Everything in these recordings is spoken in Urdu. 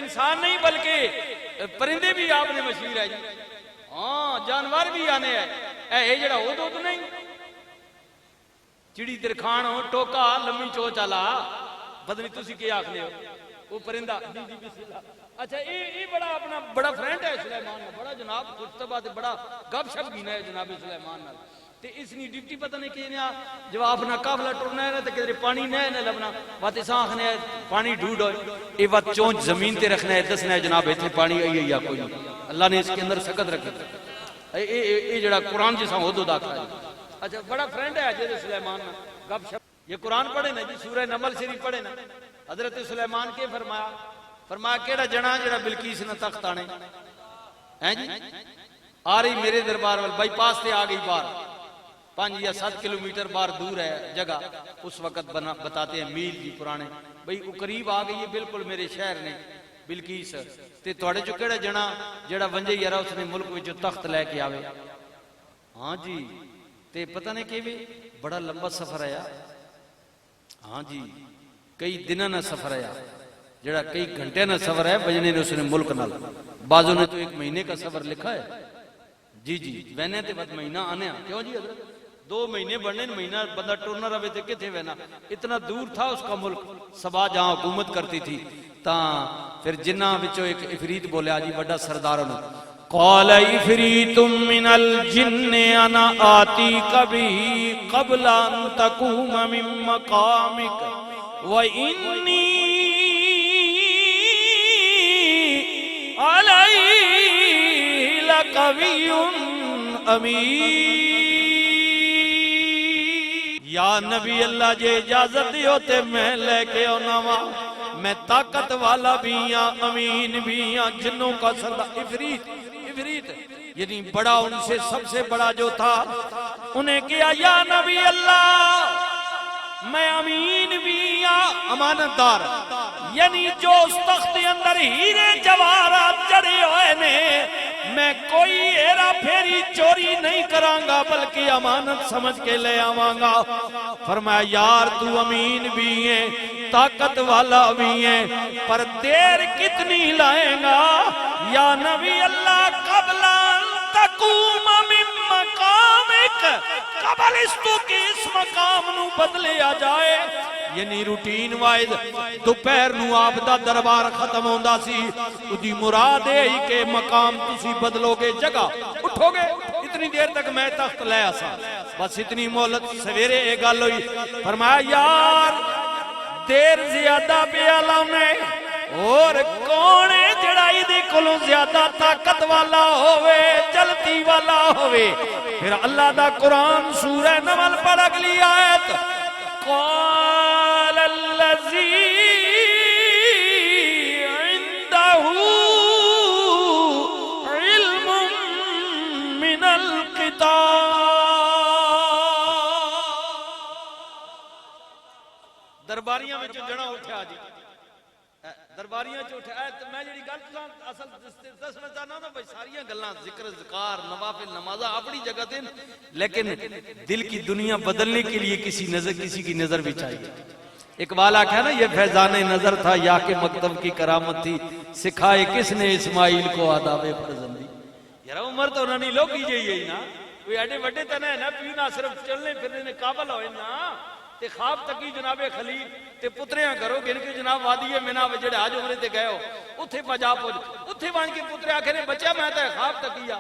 انسان نہیں بلکہ پرندے بھی آپ نے مشہور ہے جی، ہاں جانور بھی آنے ہیں، اے جڑا ہو دو نہیں چڑی درخان ہو ٹوکا لمبی چوچ والا بدنی تسی کیا آکھنے ہو وہ پرندہ جی جی بسم اللہ۔ اچھا یہ بڑا اپنا بڑا فرینڈ ہے سلیمان، بڑا جناب خطبہ تے بڑا گپ شپ گینا ہے جناب سلیمان نال تے اس نے ڈیوٹی پتہ نہیں کہ جب اپنا قافلہ ٹرنا ہے تے کدھر پانی نہ لبنا بات اساں آکھنے ہے پانی ڈھونڈو اے وقت چونچ زمین تے رکھنا ہے دسنا ہے جناب ایتھے پانی آئی ہے یا کوئی نہیں، اللہ نے اس کے اندر سکت رکھی اے جڑا قرآن جیسا حدود آکھا ہے۔ اچھا بڑا فرینڈ ہے جے سلیمان گپ شپ، یہ قرآن پڑھے نا جی سورہ نمل شریف پڑھے نا، حضرت سلیمان کے فرمایا کیڑا جنا جڑا بلقیس نہ تخت آنے ہیں جی آ رہی میرے دربار وال بائی پاس تے آ گئی بار 5 یا 7 کلومیٹر بار دور ہے جگہ، اس وقت بتاتے ہیں میل جی پرانے بھئی وہ قریب آ گئی ہے بالکل میرے شہر نے بلقیس تے توڑے جو کیڑا جنا جڑا ونجے یارا اس نے ملک وچ تخت لے کے آوے، ہاں جی تے پتہ نہیں کہ بڑا لمبا سفر ہے، ہاں جی کئی دنوں نہ سفر ہے، جڑا کئی گھنٹے نہ سفر ہے بجنے نے اس نے ملک نال، بعضوں نے تو 1 مہینے کا سفر لکھا ہے جی جی وینے تے بعد مہینہ آنے کیوں جی حضرت 2 مہینے بڑھنے مہینہ بندہ ٹورنا رہے تھے کتھے وینا، اتنا دور تھا اس کا ملک، سبا جہاں حکومت کرتی تھی تاں پھر جنہ وچوں ایک افریت بولیا جی بڑا سرداروں نے قال افریت من الجن انا آتیک بھی قبل ان تقوم من مقامک وانی علی لقوی امین۔ یا نبی اللہ جے اجازت دیو تے میں لے کے آنا میں طاقت والا بھی ہاں امین بھی ہاں، جنوں کا سردار افریت یعنی بڑا ان سے سب سے بڑا جو تھا انہیں کیا یا نبی اللہ میں امین بھی ہاں امانت دار، یعنی جو اس تخت اندر ہیرے جواہرات چڑھے ہوئے نے میں کوئی ایرا پھیری چوری نہیں کرانگا بلکہ امانت سمجھ کے لے آوانگا۔ فرمایا یار تو امین بھی ہے طاقت والا بھی ہے پر دیر کتنی لائیں گا؟ یا نبی اللہ قبل ان تقوم من مقامک، قبل اس تو کہ اس مقام نو بدلے آ جائے، یعنی روٹین وائز دوپہر نو آپ دا دربار ختم ہوندا سی، اُدھی مراد ہے ہی کہ مقام تسی بدلو گے جگہ اٹھو گے، اتنی دیر تک میں تخت لے آسا بس اتنی مہلت سویرے ایک گل ہوئی۔ فرمایا یار دیر زیادہ پہ علامے اور کون ہے جڑائی دی کلوں زیادہ طاقت والا ہوئے جلتی والا ہوئے؟ پھر اللہ دا قرآن سورہ نمل پر اگلی آیت قال الذی عندہ علم من الکتاب، درباریاں میں جو جڑا اٹھا جی درباریاں جو اٹھا تو میں جڑی گل اصل دسنا چاہنا ہوں بھائی ساریاں گلاں ذکر ذکار نوافل نمازہ اپنی جگہ دیں لیکن دل کی دنیا بدلنے کے لیے کسی کی نظر بھی چاہیے۔ اقبال آکھا ہے نا یہ فیضان نظر تھا یا کہ مکتب کی کرامت تھی، سکھائے کس نے اسماعیل کو آداب فرزندی۔ یار عمر تو انہوں نے لوگ کیجئے ہی نا کوئی ایڈے وڈے تو نہیں نا پینا صرف چلنے پھرنے نے قابل ہوئے نا تے خواب تکی جناب خلیل تے پتریاں کرو گن کے جناب وادی منا جڑے آج عمرے تے گئے ہو اتھے پجا پوج اتھے وان کے پترے آکھے نے بچہ میں تے خواب تکیا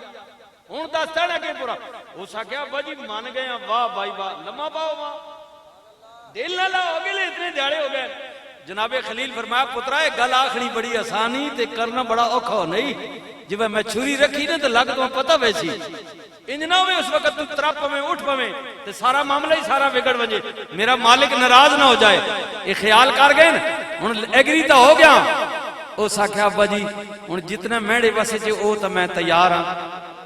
ہون دستا نہ کہ پورا ہو سکیا بجی مان گئے ہیں واہ بھائی واہ لمحہ پاؤ واہ دل نہ لا ہو گئے اتنے دیاڑے ہو گئے۔ جناب خلیل فرمایا پترا گل آخری بڑی آسانی تے کرنا بڑا اوکھا نہیں، جب میں چھری رکھی نا تو لگ تو پتہ ویسی انجنہ ہوئے اس وقت تو ترپ میں اٹھ پویں تے سارا معاملہ ہی سارا بگڑ وجے میرا مالک ناراض نہ ہو جائے، یہ خیال کر گئے ہن ایگری تو ہو گیا۔ او ساکھیا ابا جی ہن جتنا میڑے واسے چے او تو میں تیار ہاں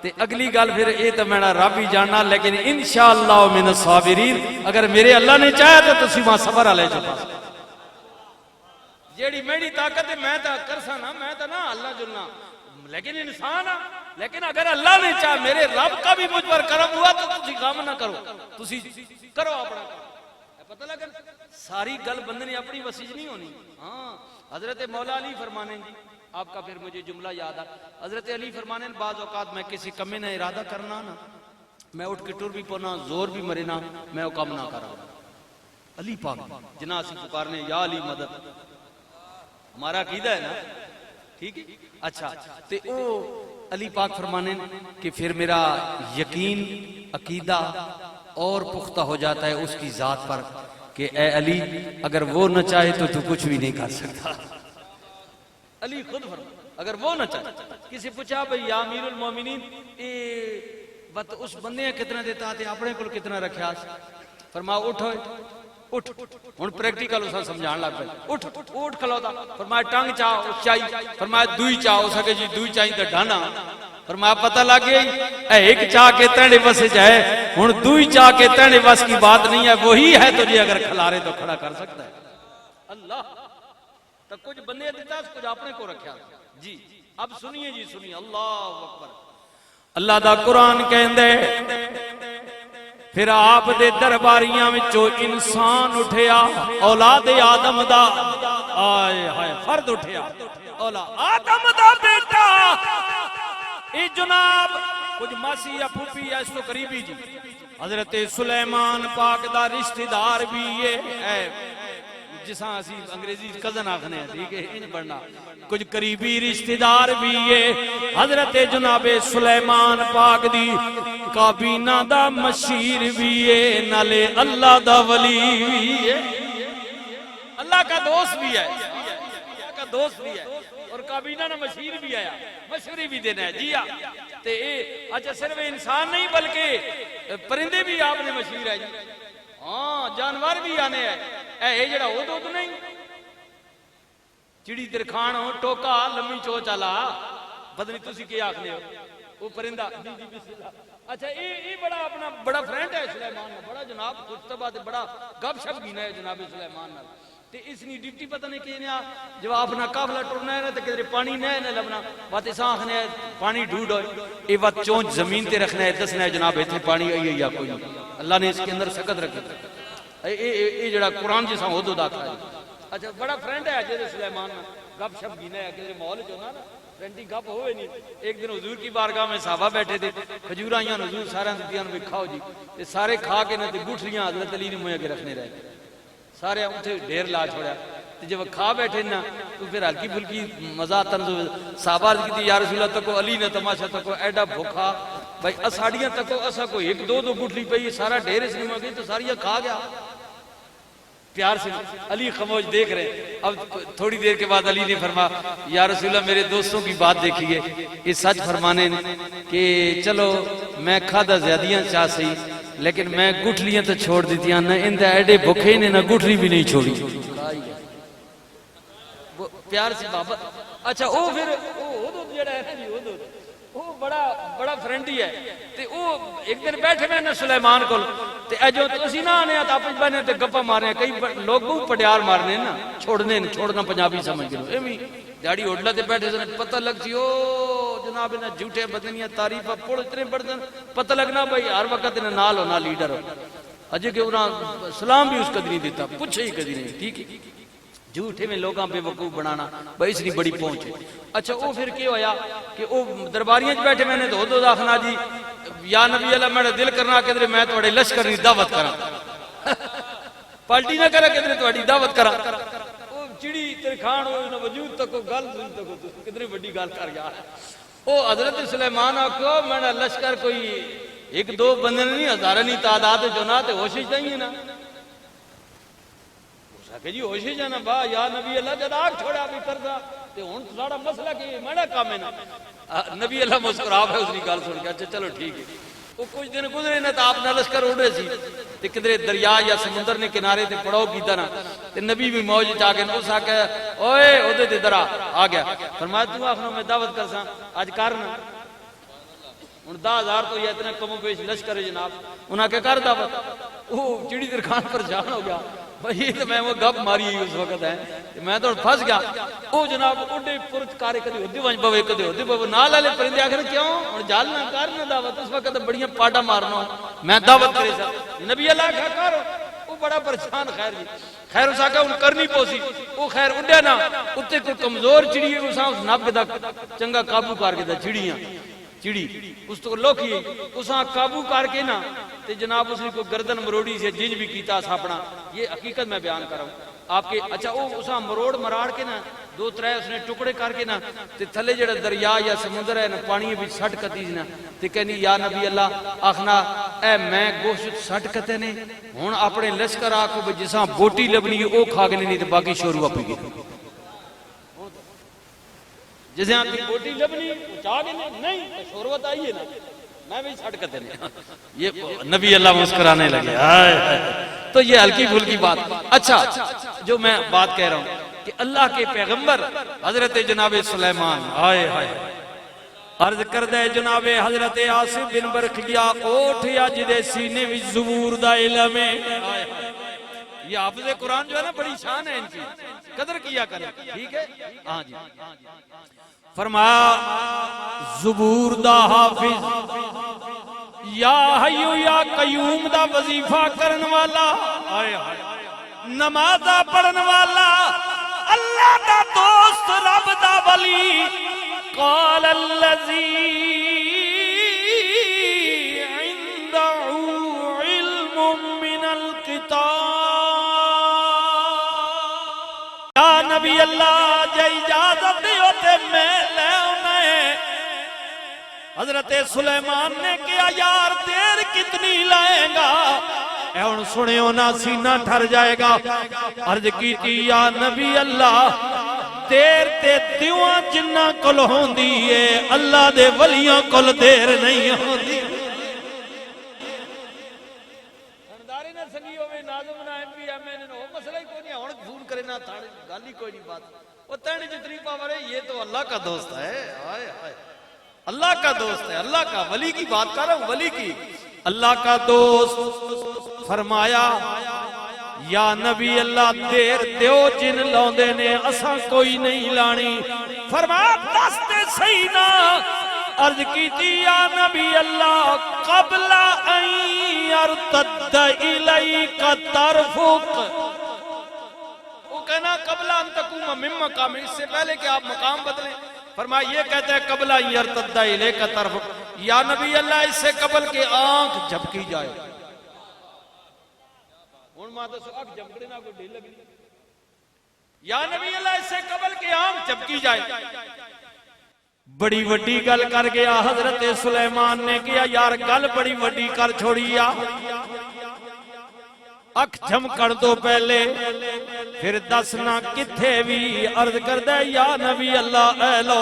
تے اگلی گل پھر اے تو میرا رب ہی جاننا لیکن انشاءاللہ من الصابرین اگر میرے اللہ نے چاہیا تو تسی وہاں صبر والے جو پاس جیڑی میری طاقت ہے میں تو کرسا نا میں تو نہ اللہ جلنا لیکن انسان لیکن اگر اللہ نے چاہ میرے رب کا بھی مجھ پر کرم ہوا تو تسی غم نہ کرو تسی کرو اپنا پتہ لگا ساری گل بندے نے اپنی وسیج نہیں ہونی۔ ہاں حضرت مولا علی فرمانے جی آپ کا پھر مجھے جملہ یاد آ حضرت علی فرمانے بعض اوقات میں کسی کمی نہ ارادہ کرنا نا میں اٹھ کے ٹور بھی پونا زور بھی مرے نا میں وہ کام نہ کرا علی پاک جنا سی پکارنے یا علی مدد ہمارا عقیدہ ہے نا ٹھیک ہے اچھا تے او علی پاک فرمانے کہ پھر میرا یقین عقیدہ اور پختہ ہو جاتا ہے اس کی ذات پر کہ اے علی اگر وہ نہ چاہے تو تو کچھ بھی نہیں کر سکتا علی خود فرماتا اگر وہ نہ چاہے کسی پوچھا بھئی یا امیر المومنین بات اس بندے کتنا دیتا تھے اپنے کو کتنا رکھا فرما اٹھو اٹھ ہن پریکٹیکل اسا سمجھان لگ پے اٹھ اٹھ کھلوتا فرمایا ٹنگ چاہ اس چائی فرمایا دوئی چاہ ہو سکے جی دوئی چاہی تے ڈھانا فرمایا پتہ لگ گئی اے ایک چاہ کے تینے بس ہے ہن دوئی چاہ کے تینے بس کی بات نہیں ہے وہی ہے تجھے اگر کھلارے تو کھڑا کر سکتا ہے اللہ تو کچھ بندے دیتا ہے کچھ اپنے کو رکھا جی اب سنیے جی سنیے اللہ اکبر اللہ دا قرآن کہندے پھر آپ دے درباریاں وچوں انسان اٹھیا اولاد آدم دا آئے ہائے فرد اٹھیا اولاد آدم دا بیٹا اے جناب کچھ ماسی یا پھوپھی یا اس کو قریبی جی حضرت سلیمان پاک دا رشتہ دار بھی ہے جساں اسی انگریزی کزن آکھنے ہیں ٹھیک ہے انج بڑھنا کچھ قریبی رشتہ دار بھی ہے حضرت جناب سلیمان پاک دی کابینہ دا مشیر بھی ہے نالے اللہ دا ولی بھی ہے اللہ کا دوست بھی ہے اللہ کا دوست بھی ہے اور کابینہ نا مشیر بھی آیا مشوری بھی دینا ہے جی تے اچھا صرف انسان نہیں بلکہ پرندے بھی آپ نے مشیر ہے جی ہاں جانور بھی آنے ہیں اے جڑا ہو دو نہیں چڑی درخان ہو ٹوکا لمبی چو چلا بدنی تسی کے آکھنے ہو وہ پرندہ جی جی بسم اللہ اچھا یہ بڑا اپنا بڑا فرینڈ ہے سلیمان بڑا جناب خطبہ تے بڑا گپ شپ گینا ہے جناب سلیمان تے اس نے ڈیوٹی پتہ نہیں کہنے جب اپنا قافلہ ٹرنا ہے نا تے کدھر پانی نہ لبنا بات اساں آکھنے پانی ڈھونڈ ہوئے اے بات چونچ زمین تے رکھنا ہے دسنا ہے جناب ایتھے پانی آئی ہے یا کوئی نہیں اللہ نے اس کے اندر سکت رکھی اے جڑا قرآن جیسا ہو دو داکھا ہے اچھا بڑا فرینڈ ہے جیسے سلیمان گپ شپ گینا ہے کدھر ماحول جو نا فرینڈی گپ ہوئے نہیں ایک دن حضور کی بارگاہ میں صحابہ بیٹھے تھے کھجور آئیاں حضور سارے دتیاں بھی کھاؤ جی تے سارے کھا کے نہ تے گٹھلیاں حضرت علی نے مویا کے رکھنے رہے سارے اٹھے ڈھیر لا چھوڑا تے جب کھا بیٹھے نا تو پھر ہلکی پھلکی مزہ طنز صحابہ کی تھی یا رسول اللہ تکو علی نے تماشا تکو ایڈا بھوکا بھائی اساڑیاں تکو اسا کو ایک دو گٹھلی پئی سارا ڈھیر اس نے مو گئی تو ساریاں کھا گیا پیار سے علی خاموش دیکھ رہے ہیں اب تھوڑی دیر کے بعد علی نے فرما یا رسول اللہ میرے دوستوں کی بات دیکھیے یہ سچ فرمانے کہ چلو میں کھادا زیادیاں چاہ سہی لیکن میں گٹھلیاں تو چھوڑ دیتیاں نہ اندہ ایڈے بھوکے نے نہ گٹھلی بھی نہیں چھوڑی پیار سے بابا اچھا او پھر او جڑا ہے نا جی او بڑا فرینڈی ہے تے او ایک دن بیٹھے میں نا سلیمان کول تے اجو تسی نہ آنے تا اپنے بنے تے گپا مارے کئی لوگ بہت پٹیار مارنے نا چھوڑنا پنجابی سمجھ لو ایویں داڑھی ہوٹلا تے بیٹھے سن پتہ لگ سی او جناب نے جھوٹے بدنیاں تعریفاں پڑھ اتنے بڑھن پتہ لگنا بھائی ہر وقت نے نال ہونا لیڈر ہو اجے کہ انہاں سلام بھی اس قدر نہیں دیتا پوچھے ہی قدر نہیں ٹھیک ہے جھوٹے میں لوگاں پہ وقوف بنانا بھائی اس لیے بڑی پہنچ ہے اچھا وہ پھر کیا ہویا کہ وہ درباریاں بیٹھے میں نے دو داخنا جی یا نبی اللہ میرا دل کرنا کہ میں تھوڑے لشکر کی دعوت کرا پالٹی نہ کرا کہ تھوڑی دعوت کرا وہ چڑی ترخان ہو وجود تک گل تک کتنی بڑی گل کر گیا وہ حضرت سلیمان آکھو میں نے لشکر کوئی ایک دو بندے نہیں ہزارہ نہیں تعداد جو نہ تے ہوشش چاہیے نا کہ جی ہوشی جانا با یا نبی اللہ جد آگ چھوڑا بھی کردہ تے ہون ساڑا مسئلہ کہ میڈا کام ہے نا نبی اللہ مسکراب ہے اس نے گال سن کے اچھا چلو ٹھیک ہے وہ کچھ دن گزرے نا تا آپ نہ لشکر اڑے سی تے کدرے دریا یا سمندر نے کنارے تے پڑاؤ کیتا نا تے نبی بھی موج چاہ کے اس آکے اوئے اودے تے درا آ گیا فرمایا تو آخنوں میں دعوت کرساں آج کرنا ان 10,000 تو یہ اتنے کم و پیش لشکر ہے جناب انہاں کے کر دعوت وہ چڑی درخان پر جان ہو گیا بھئی تو میں وہ گپ ماری ہی اس وقت ہے میں تو پھنس گیا او جناب اڈے پرچ کارے کدی ہوتی ونج بوے کدی ہوتی بوے نال والے پرندے آخر کیوں اور جال نہ کرنا دعوت اس وقت بڑیاں پاٹا مارنا میں دعوت کرے سا نبی اللہ کیا کرو وہ بڑا پریشان خیر جی خیر اسا کہ ان کرنی پوسی وہ خیر اڈیا نا اتنے کوئی کمزور چڑی ہے اسا اس نب دا چنگا قابو کر کے دا چڑیاں چڑی اس تو لوکی اسا قابو کر کے نا تے جناب اس نے کوئی گردن مروڑی سے جنج بھی کیتا اس اپنا یہ حقیقت میں بیان کر رہا ہوں آپ کے اچھا وہ اسا مروڑ مراڑ کے نا دو ترے اس نے ٹکڑے کر کے نا تے تھلے جڑا دریا یا سمندر ہے نا پانی بھی سٹ کتی نا تے کہنی یا نبی اللہ آخنا اے میں گوشت سٹ کتے نے ہن اپنے لشکر آکو جساں بوٹی لبنی او کھا کے نہیں تے باقی شوروا پی گئے جسے آپ کی بوٹی لبنی چاہ گئے نہیں تو شوروا تو آئیے نا میں بھی سٹ کتے نے یہ نبی اللہ مسکرانے لگے تو یہ ہلکی پھلکی بات اچھا جو میں بات کہہ رہا ہوں کہ اللہ کے پیغمبر حضرت جناب سلیمان آئے آئے عرض کردہ جناب حضرت آصف بن برخیا اوٹھ یا جدے سینے بھی زبور دا علم ہے یہ حافظ قرآن جو ہے نا بڑی شان ہے ان کی قدر کیا کریں ٹھیک ہے ہاں جی فرمایا زبور دا حافظ یا حیو یا قیوم دا وظیفہ کرن والا نمازہ پڑھن والا اللہ دا دوست رب دا ولی قال الذی عنده علم من الکتاب یا نبی اللہ جے اجازت دیو تے میں لے انہیں حضرت سلیمان نے کیا یار دیر کتنی لائے گا اے ان سنے ہونا سینہ ٹھر جائے گا عرض کی یا نبی اللہ دیر تے دیواں جنہ کل ہون دیئے اللہ دے ولیاں کل دیر نہیں ہون دی سرداری نہ سنگی ہوئے ناظم نہ ایم پی ایم این وہ مسئلہ ہی کوئی نہیں ہون فون کرے نہ تھاڑے گالی کوئی نہیں بات وہ تینے جتنی پاور ہے یہ تو اللہ کا دوست ہے آئے آئے اللہ کا دوست ہے اللہ کا ولی کی بات کر رہا ہوں ولی کی اللہ کا دوست فرمایا یا نبی اللہ دیر دیو جن لوندے نے اساں کوئی نہیں لانی فرمایا دست سینا عرض کی تھی یا نبی اللہ قبل ان یرتد الیک طرفک وہ کہنا قبل ان تقوم من مقام اس سے پہلے کہ آپ مقام بدلیں فرمایا یہ کہتے ہیں قبل ان یرتد الیک طرفک یا نبی اللہ اس سے قبل کے آنکھ جھپکی جائے ان ماتا سو آنکھ جھپکڑے نہ کوئی ڈھیل لگی یا نبی اللہ اس سے قبل کے آنکھ جھپکی جائے بڑی وڈی گل کر گیا حضرت سلیمان نے کیا یار گل بڑی وڈی کر چھوڑیا اکھ جھمکڑ دو پہلے پھر دسنا کتھے بھی عرض کر دے یا نبی اللہ اے لو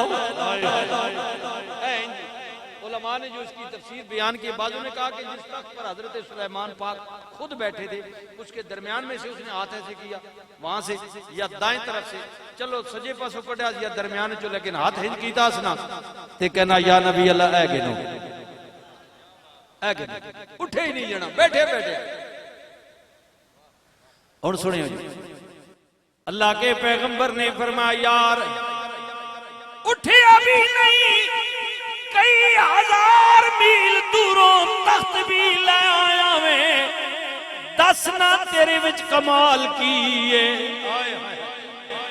علماء نے جو اس کی تفسیر بیان کی بعضوں نے کہا کہ جس تخت پر حضرت سلیمان پاک خود بیٹھے تھے اس کے درمیان میں سے اس نے ہاتھ ایسے کیا وہاں سے یا دائیں طرف سے چلو سجے پاسوں کٹیا یا درمیان جو لیکن ہاتھ ہنج کیتا اسنا تے کہنا یا نبی اللہ اے گنو اٹھے ہی نہیں جنا بیٹھے بیٹھے اور سنیں جی اللہ کے پیغمبر نے فرمایا یار اٹھے ابھی نہیں کئی ہزار میل دوروں تخت بھی لے آیا میں دسنا تیرے وچ کمال کیے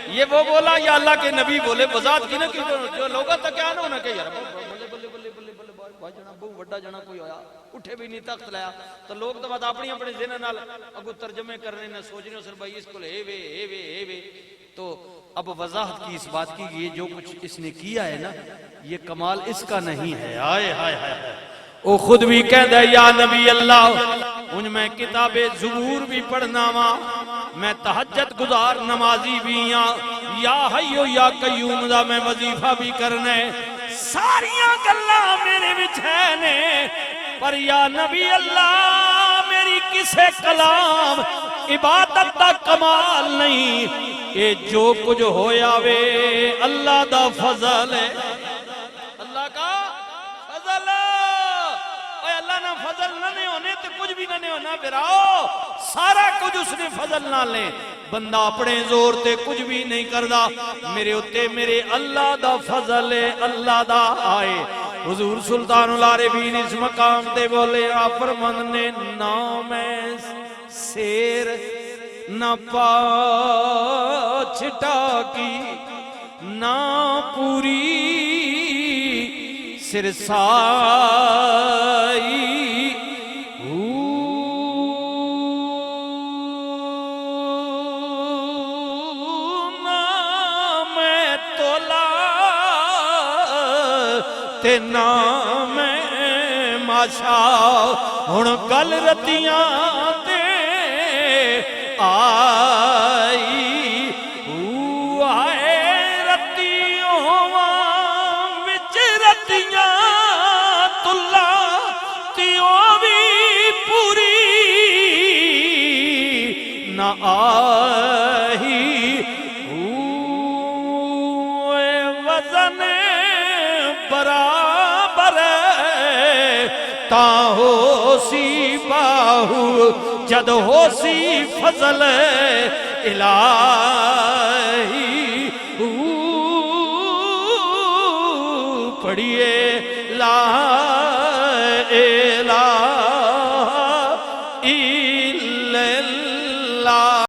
یہ وہ بولا یا اللہ کے نبی بولے وضاحت کی نہ کی جو لوگوں تک کیا نہ ہونا کہ یار بلے بلے بلے بلے بلے بھائی جنا بہو وڈا جنا کوئی ہویا اٹھے بھی نہیں تخت لیا تو لوگ تو بات اپنی اپنے ذہن نال اگو ترجمے کرنے نہ سوچنے سر بھائی اس کو اے وے تو اب وضاحت کی اس بات کی یہ جو کچھ اس نے کیا ہے نا یہ کمال اس کا نہیں ہے آئے ہائے ہائے وہ خود بھی کہہ دے یا نبی اللہ ان میں کتاب زبور بھی پڑھنا وا میں تہجد گزار نمازی بھی ہاں یا حیو یا قیوم دا میں وظیفہ بھی کرنے ساریاں گلاں میرے وچ ہے نے پر یا نبی اللہ میری کسے کلام عبادت دا کمال نہیں یہ جو کچھ ہویا وے اللہ دا فضل ہے اللہ کا فضل اے اللہ نہ فضل نہ ہونے تو کچھ بھی نہ ہونا براؤ سارا کچھ اس نے فضل نہ لے بندہ اپنے زور تے کچھ بھی نہیں کردا میرے اتے میرے اللہ دا فضل ہے اللہ دا آئے حضور سلطان العارفین اس مقام تے بولے آپ فرماند نے نام سیر نہ پاچھٹا کی نہ پوری سرسائی تے نام ماشا ہن گل رتیاں تے آئی آئے رتیوں وچ رتیاں تلا تیوں بھی پوری نہ آئی وزن برابر تا ہو سی باہو جد ہو سی فضل الہی پڑھئے لا الہ